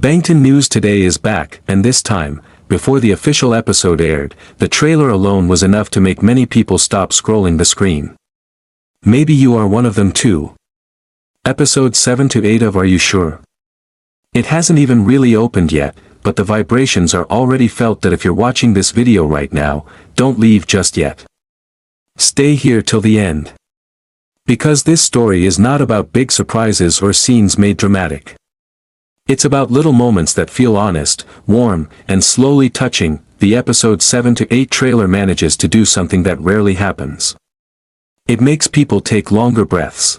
Bangtan News Today is back, and this time, before the official episode aired, the trailer alone was enough to make many people stop scrolling the screen. Maybe you are one of them too. Episode 7 to 8 of Are You Sure? It hasn't even really opened yet, but the vibrations are already felt that if you're watching this video right now, don't leave just yet. Stay here till the end. Because this story is not about big surprises or scenes made dramatic. It's about little moments that feel honest, warm, and slowly touching. The episode 7 to 8 trailer manages to do something that rarely happens. It makes people take longer breaths.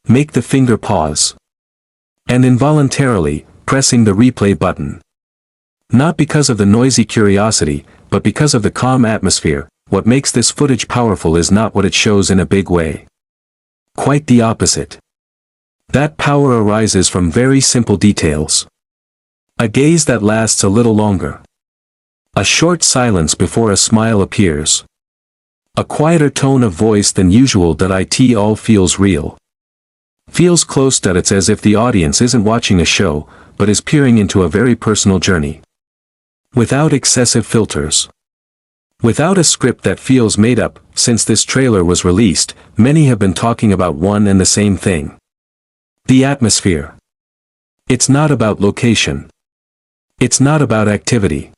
Make the finger pause. And involuntarily, pressing the replay button. Not because of the noisy curiosity, but because of the calm atmosphere. What makes this footage powerful is not what it shows in a big way. Quite the opposite. That power arises from very simple details. A gaze that lasts a little longer. A short silence before a smile appears. A quieter tone of voice than usual that it all feels real. Feels close, that it's as if the audience isn't watching a show, but is peering into a very personal journey. Without excessive filters. Without a script that feels made up. Since this trailer was released, many have been talking about one and the same thing. The atmosphere. It's not about location. It's not about activity.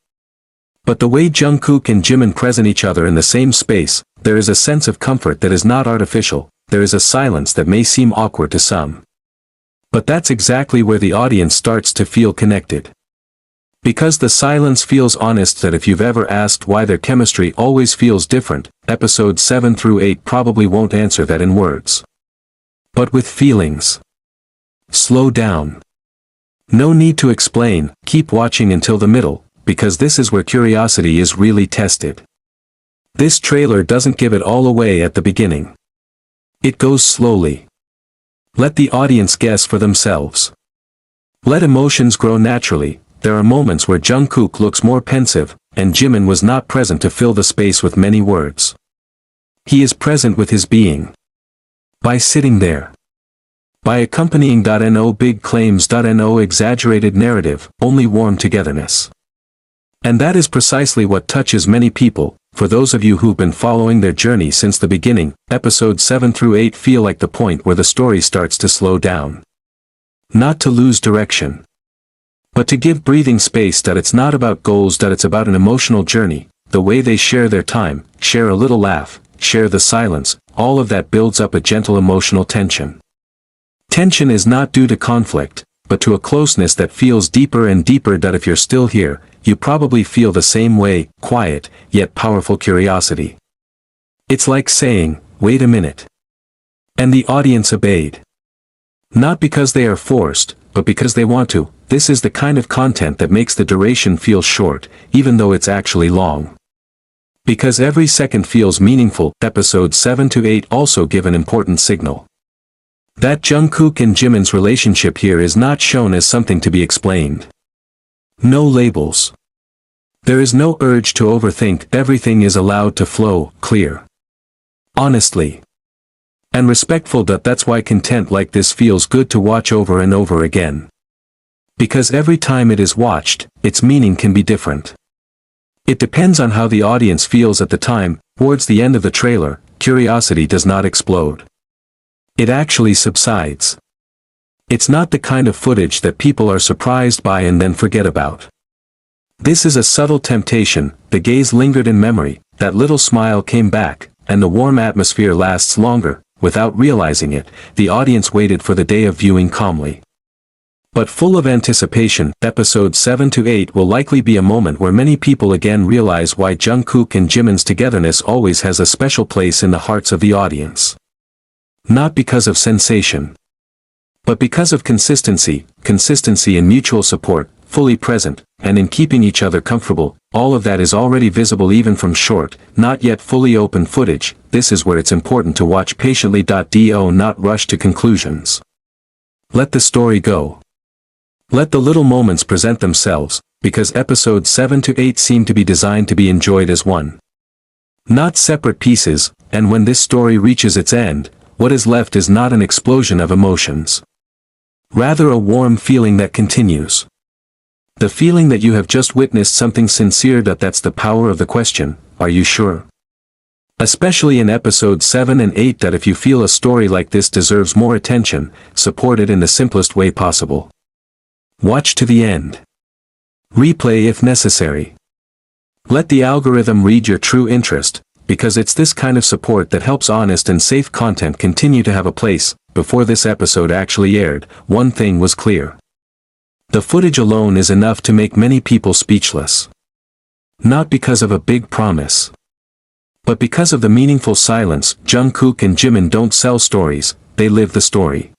But the way Jungkook and Jimin present each other in the same space, there is a sense of comfort that is not artificial. There is a silence that may seem awkward to some. But that's exactly where the audience starts to feel connected. Because the silence feels honest. That if you've ever asked why their chemistry always feels different, episodes 7 through 8 probably won't answer that in words. But with feelings. Slow down. No need to explain, keep watching until the middle, because this is where curiosity is really tested. This trailer doesn't give it all away at the beginning. It goes slowly. Let the audience guess for themselves. Let emotions grow naturally. There are moments where Jungkook looks more pensive, and Jimin was not present to fill the space with many words. He is present with his being. By sitting there. By accompanying no big claims, no exaggerated narrative, only warm togetherness. And that is precisely what touches many people. For those of you who've been following their journey since the beginning, episodes 7 through 8 feel like the point where the story starts to slow down. Not to lose direction. But to give breathing space. That it's not about goals, that it's about an emotional journey. The way they share their time, share a little laugh, share the silence, all of that builds up a gentle emotional tension. Tension is not due to conflict, but to a closeness that feels deeper and deeper. That if you're still here, you probably feel the same way, quiet, yet powerful curiosity. It's like saying, wait a minute. And the audience obeyed. Not because they are forced, but because they want to. This is the kind of content that makes the duration feel short, even though it's actually long. Because every second feels meaningful. Episodes 7 to 8 also give an important signal. That Jungkook and Jimin's relationship here is not shown as something to be explained. No labels. There is no urge to overthink. Everything is allowed to flow, clear. Honestly. And respectful. That's why content like this feels good to watch over and over again. Because every time it is watched, its meaning can be different. It depends on how the audience feels at the time. Towards the end of the trailer, curiosity does not explode. It actually subsides. It's not the kind of footage that people are surprised by and then forget about. This is a subtle temptation. The gaze lingered in memory, that little smile came back, and the warm atmosphere lasts longer. Without realizing it, the audience waited for the day of viewing calmly. But full of anticipation. Episodes 7 to 8 will likely be a moment where many people again realize why Jungkook and Jimin's togetherness always has a special place in the hearts of the audience. Not because of sensation. But because of consistency in mutual support, fully present, and in keeping each other comfortable. All of that is already visible even from short, not yet fully open footage. This is where it's important to watch patiently. Do not rush to conclusions. Let the story go. Let the little moments present themselves, because episodes 7 to 8 seem to be designed to be enjoyed as one. Not separate pieces, and when this story reaches its end, what is left is not an explosion of emotions. Rather a warm feeling that continues. The feeling that you have just witnessed something sincere, that's the power of the question, are you sure? Especially in episode 7 and 8, that if you feel a story like this deserves more attention, support it in the simplest way possible. Watch to the end. Replay if necessary. Let the algorithm read your true interest, because it's this kind of support that helps honest and safe content continue to have a place. Before this episode actually aired, one thing was clear. The footage alone is enough to make many people speechless. Not because of a big promise, but because of the meaningful silence. Jungkook and Jimin don't sell stories, they live the story.